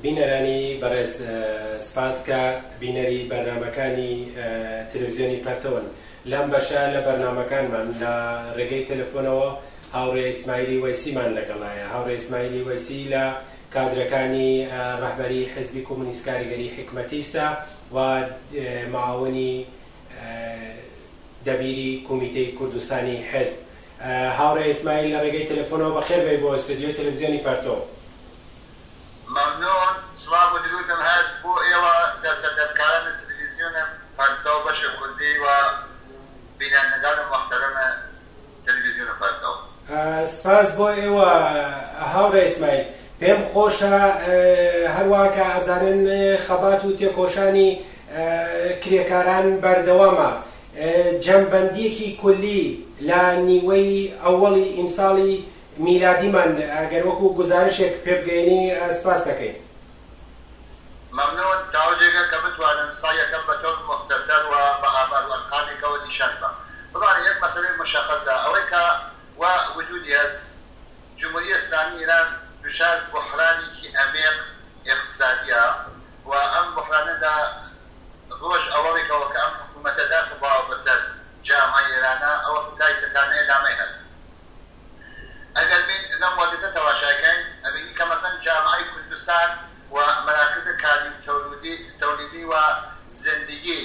بینەرانی بەڕێز سپاسکە بینەری بەرنامەکانی تەلەڤیزیۆنی پەرتەون لەم بەشە لە بەرنامەکانمان لە ڕێگەی تەلەفۆنەوە هاوڕێ ئیسماعیلی وەیسیمان لەگەڵایە. هاوڕێ ئیسماعیلی وەیسی لە کادرەکانی ڕەهبەری حیزبی کۆمونیست کاریگەری حکمەتیستە و معاوەنی دەبیری کۆمیتەی کوردستانی حیزب. هاوڕێ ئیسماعیل لە ڕێگەی تەلەفۆنەوە بەخێر بێ بۆ ستودیۆ تەلەڤیزیۆنی پەرتەو. ممنون، سلام و درودم هست بۆ ئێوە دەسەردەرکارانی تەلەڤیزیۆنە پەرتەو بەشە کوردی و بینندگانی محتەرەمە تەلەڤیزیۆنە پەرتەو. سپاس بۆ ئێوە هاوڕێ ئیسماعیل. پێم خۆشە هەروەها کە ئەزانن خەبات و تێکۆشانی کرێکاران بەردەوامە. جەمبەندیەکی کولی لە نیوەی ئەوەڵی ئیمساڵی میلادیمان ئەگەر وەکو گزارشێک پێ بگەینی سپاس دەکەین. ممنون، تاوجێگە کە بتوانم سایەکەم بە تۆر مختصر و بە ئامار و ئەرقامێکەوە نیشان بە. بڕان یەک مەسەلەی مشخصە ئەوەی کە وا وجودی هەست جمهوری ئیسلامی ئیران دچار بحرانێکی عەمیق اقتصادیە و ئەم بحرانەدا ڕۆژ ئەوەڵێکەوە کە ئەم حکوومەتە داخڵاوە بەسەر جامعەی ئێرانە ئەوە تایسەکانەیە دامەی هەست. ئەگەر بین لەم وەزیتە تەماشاکەین ئەبینی کە مەسەن جامعەی کوردستان و مراکز کاری تەولیدی و زندگی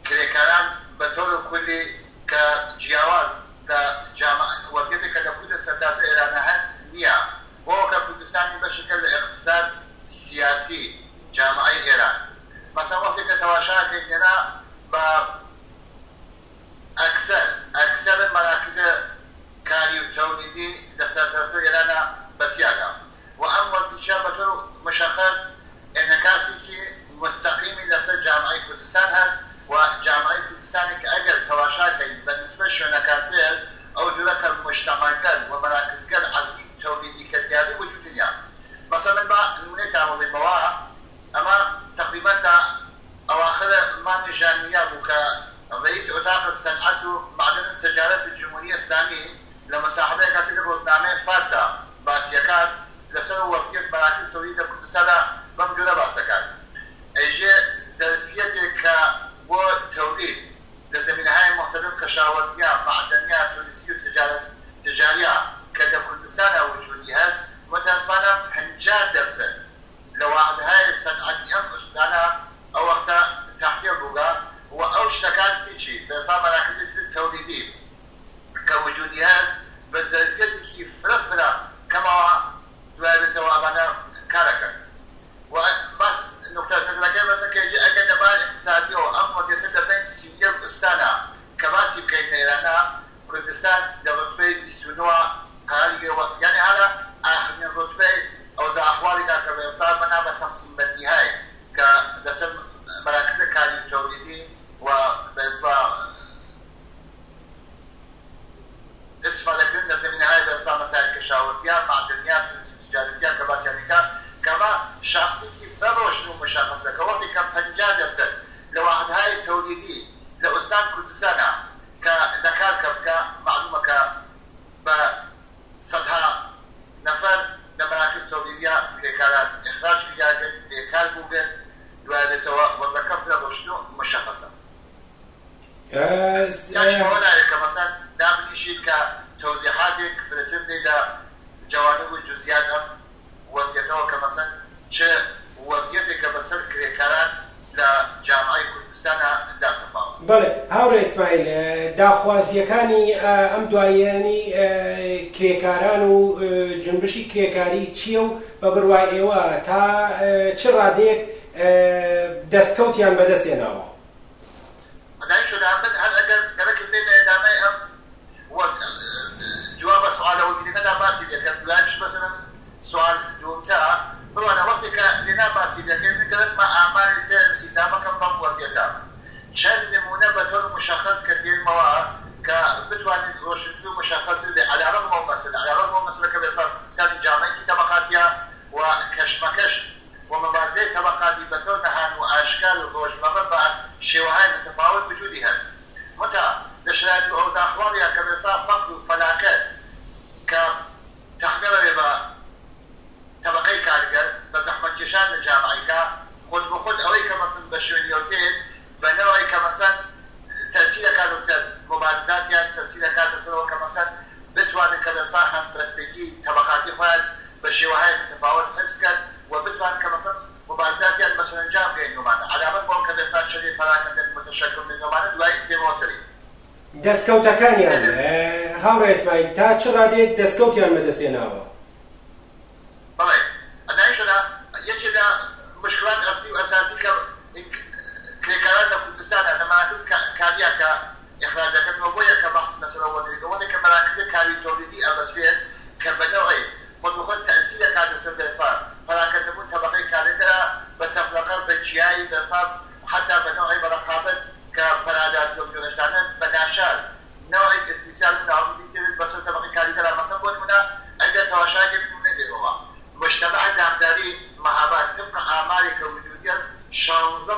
کرێکاران بە تۆر کولی کە جیاواز لە وەزیەتێک کە لە کوردە سەرتاسە ئێرانە هەست نییە بۆ کە کوردستانی بەشەکە لە اقتصاد سیاسی جامعەی ئێران. مەسەن وەختێک کە تەماشاکەین لێرە بە ئەکسەر مراکز کاری و تەولیدی لە سەرتاسە ئێرانە بەسیاگە و ئەم وەزیشە بە تۆر مشخص ئێنەکاسێکی مستەقیمی لەسەر جامعەی کوردستان هەست و جامعەی کوردستانی کە ئەگەر تەماشاکەین بە نسبە شوێنەکانتر ئەو جوورە کە مجتەماگەر و مراکزگەر عەزیز تەولیدی کردیابی وجود نییە. مەسەڵەن با نمونەی تامە بێتەوە ئەمە تقریبا تا ئەواخر مانگی ژانویە بوو کە رئیس ئۆتاق سەنعەت و معدن و تجارەت جمهوری ئیسلامی لە مەساحەبەیەکە تر ڕۆژنامەی فارسە باسیەکات لەسەر وەزعیەت مراکز تەولیدی لە کوردستاندا بەم جۆرە باسەکات. ئەیژێ ظرفیەتێک کە بۆ تەولید لە زەمینەهای مختلف کەشاوەزیە، معدەنیە، تۆریستی و تجاریە کە لە کوردستانە وجودی هەست متاسفانە 50% لە واحدهای سەنعەتی ئەم کوردستانە ئەو وەختە تەحقیق بووگە و ئەو شتەکان هیچی بەسا مراکزی تەولیدی کە وجودی هەست بە ظرفیەتێکی فرە کەمەوە دوای بێتەوە ئەمانە کارەکەن. و باس نقطە نظرەکەی بەسە کە ئەگەر دەبار اقتصادیەوە ئەم وەزیەتە دەبێت 31 ئوستانە کە باسی بکەین لە ئێرانە کوردستان لە ڕوتبەی 29 قەراری گرەوە، یعنی هەرە ئاخرین ڕوتبەی ئەوزا ئەحواڵێکا کە بە ئێستا بەنا بە تەقسیم بەندی هەیە کە لەسەر مراکزە کاری تەولیدی و بە ئێستا استفادەکردن لە زەمینەهای بە ئێستا مەسایل کەشاوەزیە، معدەنیە، تجارەتیە کە باسییانەکە کەمە شخصێکی فەڕۆشن و مشخصە کە وەختی کە 50% لە واحدهای تەولیدی لە ئوستان کوردستانە کە لەکار کەوتکە معلومە کە بە سەدها نەفەر لە مراکز تەولیدیە کرێکاران ئیخراج کردیان بێکار بووگەن دوای بێتەوە وەزەکە فرەڕۆشن و مشخصە. یاچ ئەوە نایە کە مەسەن دابنیشید کە تەوزیحاتێک فرەتر دێ لە جوانب و جزئیات ئەم وەزیەتەوە کە مەسەن چه وەزیەتێکە بەسەر کرێکاران لە جامعەی کوردستانە داسەپاوە. بەڵێ هاوڕێ ئیسماعیل، داخوازیەکانی ئەم دواییانی کرێکاران و جنبشی کرێکاری چییە و بە بڕوای ئێوە تا چ ڕادەیەک دەستکەوتیان بەدەستێناوە؟ مەدانی شدابن هەر ئەگەر گەرەکم بێنە ئێدامەی ئەم جواب بە سوالەوە گیرەکەدا باسی دەکەم دوایش بەسەرم سوال دومتە بڕوانە وەختی کە لێنا باسی دەکەین گەرەکمە ئاماری تر ئیزامەکەم بەم وەزیەتە چەند نمونە بە تۆر مشخص کە دێنمەوە کە بتوانێت ڕۆشنی و مشخص بێ عەلیڕەغم ئەو مەسەلەکە بێ سەری جامعەیەکی تەبەقاتیە و کەشمەکەش و مەبازەی تەبەقاتی بە تۆر نەهان و ئاشکار و ڕۆژمەڕە بە شێوەهای متفاوت وجودی هەست. متا لە شرایط و ئەوزا ئەحواڵێکە کە بێسا فەقر و فەلاکەت کە تەحمیڵەوێ بە طبقەی کارگەر بە زەحمەتکێشان لە جامعە دەستکەوتەکانیان هاوڕێ ئیسماعیل تا چ ڕادێک دەستکەوتیان بەدەستێناوە؟ بەڵێ ئەدانیشەدا یەکێ لە مشکلات ئەسڵی و ئەساسی کە کرێکاران لە کوردستانە لە مراکز کاریە کە ئیخراج دەکەنەوە بۆیە کە بەحس مەسەلە وەزیرەکەوەی کە مراکزی کاری تۆلیدی ئەبەسرێت کە بەنەوەی خۆ تەسیرە کات لەسەر بێسار پەراکردنبوون تەبەقەی کارێکەرە بە تەفلەقە بە جیایی بێسار حتا بەنەوەی بەڕەخابەت کە پەرادات جۆشتانە بە ناشاد نوعی استیصال و ناومیدی تێت بەسەر تەبەقەی کاریگەرە مەسەڵ بۆ نمونە ئەگەر تەواشایەکی بوو نەبێتەوە مجتمع دامداری مەهاباد طبق ئاماری کە وجودی هەست 16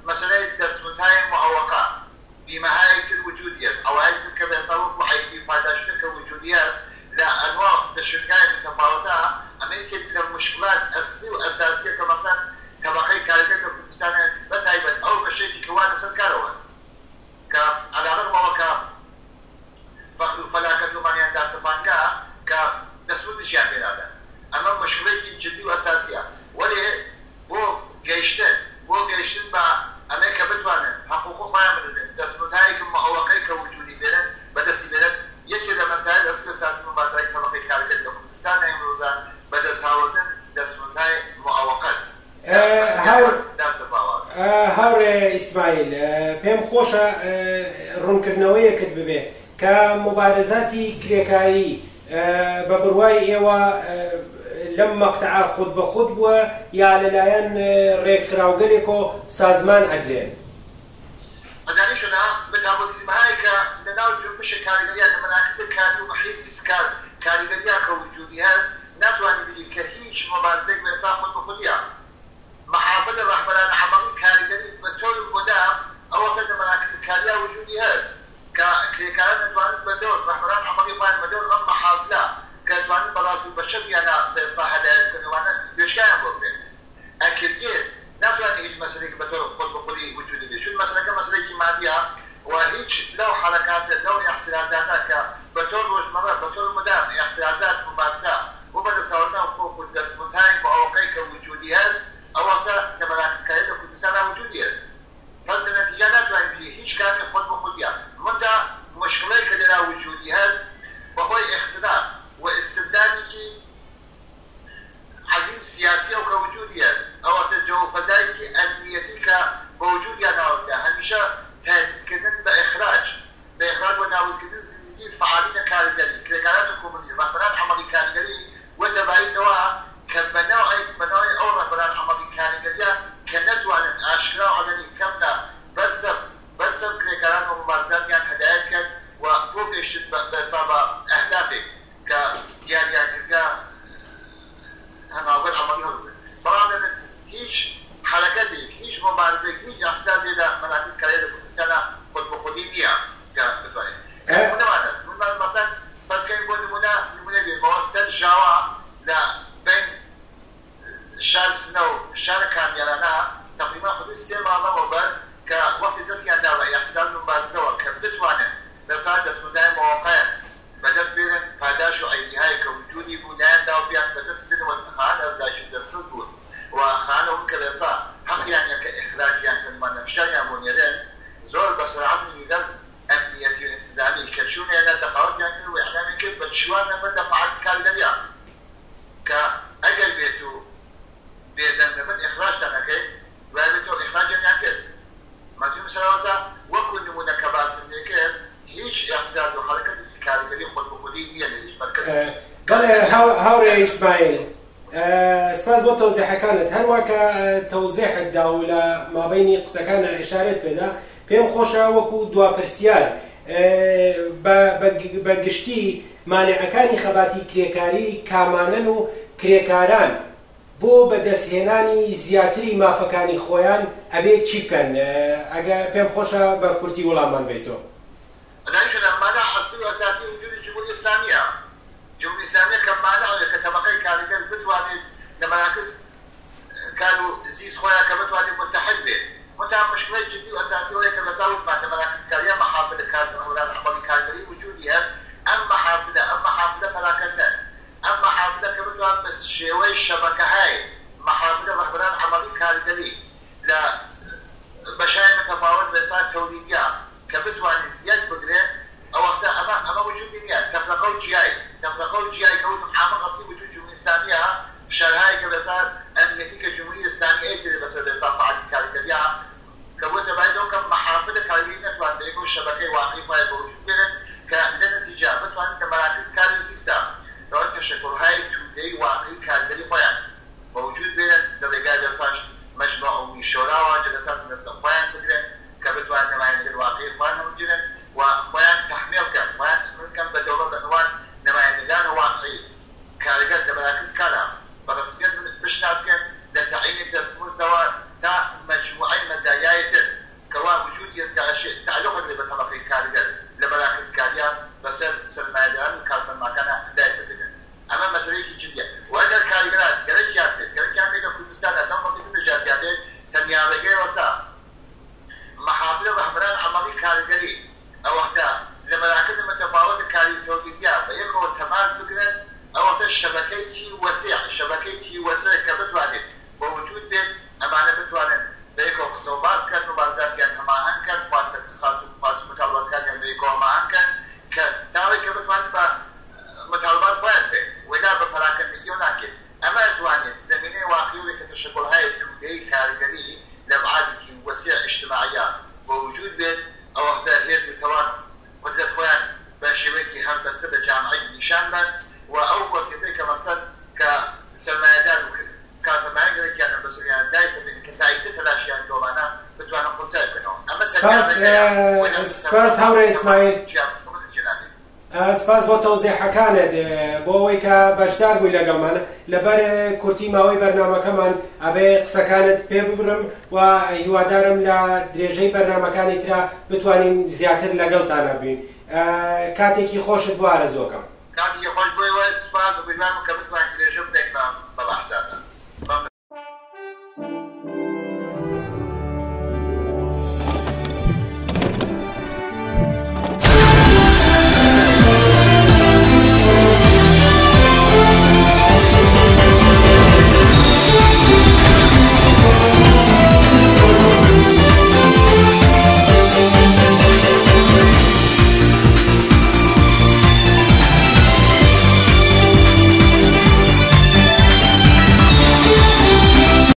مەسەلەی دەستمزدهای معوقە بیمەهایەک تر وجودی هەست ئەوایەک تر کە بێسار وەکو عەیدی پاداشتە کە وجودی هەست لە ئەنواع دەشنگای متفاوتە ئەمەیەکێک لە مشکلات ئەسڵی و ئەساسیە کە مەسەڵ تەبەقەی کارەکە لە کوردستان هەست بەتایبەت ئەو بەشێکی کە وا لەسەر کارەوە هەست کە عەلیرغمەوە کە فەخر و فەلاکەتمانیان داسەپانکە کە دەستمزدیشیان پێدادەن ئەمە مشکلێکی جدی و ئەساسیە وەرێ بۆ گەیشتن بە ئەمەیە کە بتوانن حقوق خۆیان بدەن دەستمزدهایەکی معوقەی کە وجودی بێنن بەدەستی بێنن یەکێ لە مەسایل ئەسڵی ئەساسی مبارزەی تەبەقەی کارەکەر لە کوردستان ئێمروزە بەدەستهاوردن دەستمزدهای معوقەست هاوڕێ ئیسماعیل پێم خۆشە ڕوونکردنەوەیەکت ببێ کە مبارزاتی کرێکاری بە بڕوای ئێوە لەم مەقتەعە خود بە خود بووە یا لەلایەن ڕێکخراوگەلێک و سازمان ئەدرێن؟ ئەزانیشەدا متابۆلیزمهایی کە لەناو جنبشە کاریگەریان لە مەراکز کاری و بەحیسی کاریگەریان کە وجودی هەست ناتوانێت بینین کە هیچ مبارزەیەک بەێسا خود بە خودیە محافل ڕەهبەرانە عەمەڵی کاریگەری بە تۆر و بۆدام ئەوەکە لە مەراکز کاریا وجودی هەست کە کرێکاران دەتوانن بە دۆر ڕەهبەران عەمەڵی خۆیان بە دۆر ئەم محافلە کە دەتوانن بەڕاست و بەچەپ یانە بەێسا هەدایەتکردنەوانە وێشکیان بۆ بدەن ئەکردێت ناتوانێت هیچ مەسەلێک بە تۆر خۆت بە خودی وجودی بێت چون مەسەلەکە مەسەلەیەکی مادیە و هیچ لەو حەرەکاتە لەو احترازاتە کە بە تۆر ڕۆژمەڕە بە تۆر مدام احترازات مبارزە بۆ بەدەستاوردنەوە خۆ دەستمزدهای معوقەی کە وجودی هەست ئەوەکە لە مەراکزکاری لە کوردستانە وجودی هەست بەس لە نەتیجە ناتوانین بینین هیچ کامی خۆت بە خودیە منتە مشکلەی کە لێرا وجودی هەست بەهۆی اختلاف و استبدادێکی عەزیم سیاسیە و کە وجودی هەست ئەوەتە جەوفەزایەکی ئەمنیەتی کە بە وجودیانەوەدا هەمیشە تهدیدکردن بە ئیخراج و نابودکردن زیندگی فعالینە کاریگەری کرێکارانی کۆمونی ڕەهبەران عەمەڵی کاریگەری وەتە باعیسەوە کە بەناوی ئەو ڕەهبەران عەمەڵی کاریگەریە کە نەتوانن ئاشکرا و عەلەنی کەمدا بەرسەر کرێکاران و مبارزاتیان هەدایەت کرد و بۆ گەیشتن بەسا بە ئەهدافێک کە دیاریانکردە هەناوبەر عەمەڵی هەڵبن بەڵام هیچ حرەکەتێک هیچ مبارزەیەک هیچ احتجاجێک لە مەراکز کاری لە کوردستانە خۆت بە خودی نییە کە بتوانێت مەسەڵەن فەرزکەین بۆ نمونە بێتەوە سەر ژاوە لە بین شار سنە و شار کامیارانە تقریبا حدود 3 ماڵەوە بەر کە وەختی دەستیان داوە احتجاج مبارزەوە کە بتوانن لەسەر دەستمزدهای معوقەیان بەدەست بێنن پاداش و عەیدیهای کە وجودی بوو نایاندا و بیان بەدەست بێنەوە خان هەرزاکی دەستخست بوون و خانەوە کە بێسا حەقیانە کە ئیخراجیان کردمان نەفشاریان بۆ نێرن زۆر بەسەرعەت میدەم ئەمنیەتی و ئینتیزامی کە چوونێنە دەخەوەتیان کرد و ئیعلامی کرد بە 4 نەفەر لە فعالی کارگەریە کە ئەگەر بێت و بێدەنگەبن ئیخراجتان ئەەکەیت وای بێت و ئیخراجیان کرد مەزیوم سەرەوەسا وەکو نمونە کە باسم لێکرد هیچ احتجاج و حرەکەتێکی کاریگەری خۆت بە خودی نییە لە هیچ مەرکەزێک. بەڵێ هاوڕێ ئیسماعیل سپاس بۆ تەوزیحەکانت هەروە کە تەوزیحت دا و لە مابەینی قسەکانە ئێشارەت پێدا پێم خۆشە وەکو دواپرسیار بە گشتی مانعەکانی خەباتی کرێکاری کامانن و کرێکاران بۆ بەدەستهێنانی زیاتری مافەکانی خۆیان ئەبێ چی بکەن؟ ئەگە پێم خۆشە بە کورتی وەڵاممان بێتەوە. ئەدانیشەدا مانع ئەسڵی و ئەساسی وجودی جمهوری ئیسلامیە. جمهوری ئیسلامیە کە مانعەوەیە کە تەبەقەی کارگەر بتوانێت لە مەراکز کار و زیست خۆیان کە بتوانێت متحد بێت. منتها مشکلەی جدی و ئەساسی ئەوەیە کە بەسا وتمان لە مەراکز کاریە محافل کارگەران عەمەڵی کارگەری وجودی هەست ئەم محافلە پەراکەندن ئەم محافلە کە بتوان بە شێوەی شەبەکەهای محافلە ڕەهبەران عەمەڵی کارگەری لە بەشای متەفاوت بەسا تەولیدیە کە بتوانێت یەک بگرێت تفرقه وجياي كوت محامل غصي وجود جمهورية إسلامية في شرهاي كبسات أمنيتي كجمهورية إسلامية تلي بس بسافة عادي كالكبيعة كبوسة بعيزة كم محافظة كالينة وان بيكو الشبكة واقعي فاي بوجود بينن كنتيجة بتوان أنت مراكز كالي سيستم لو أنت شكل هاي تولي واقعي كالي فايان موجود بينن درجات بساش مجموعة من الشورى وجلسات نسل فايان بكرة كبتوان نماين الواقعي فايان موجودن وفايان تحميل كم فايان تحميل كم بدولة عنوان نماين نجان واقعي كالجات مراكز كلام برسميات مش ناس كان لتعيين تسموز دواء تا مجموعة مزايا كوا وجود يزكى تعلق اللي بتمخي كالجات لمراكز كاليا بس سلمادان كالفن ما كان دايس بدن أما مسؤولية جدية وهذا كالجات كالجات كل مسألة دم في كل جاتيات تنيارجي وسا محافظ رحمران عملي كالجري أو هذا لمراكز متفاوتة كاليوتوكيا بيكون تماس بقدر أو هذا الشبكة وسيع كبتوانين ووجود بين أمانة بتوانين بيكون خصوباس كان مبارزات يعني معهن كان فاس مطالبات كان يعني بيكون معهن كان كتاوي كبتوانين مطالبات وين بين ولا بفراكن يوناكين أما توانين زميني واقعي كتشكل هاي التوجيه كارجري لبعادك وسيع اجتماعية ووجود بين أو هذا هي التوان وتتوان بشبكة هم بس بجامعي نشان بان وأول وسيلة كمثلا كسلمادان وكذا ما يقدر كان بس يعني دايس كتايسة الأشياء اللي معنا بتوانم قصير كنون أما سپاس هاوڕێ ئیسماعیل سپاس بۆ تەوزیحەکانت بۆ ئەوەی کە بەشدار بووی لەگەڵمان لەبەر کورتی ماوەی بەرنامەکەمان ئەبێ قسەکانت پێ ببرم و هیوادارم لە درێژەی بەرنامەکانی ترا بتوانین زیاتر لەگەڵتانە بین کاتێکی خۆشت بۆ ئارەزوەکەم كاتي يخرج بوي واسباب وبيبان كبتوان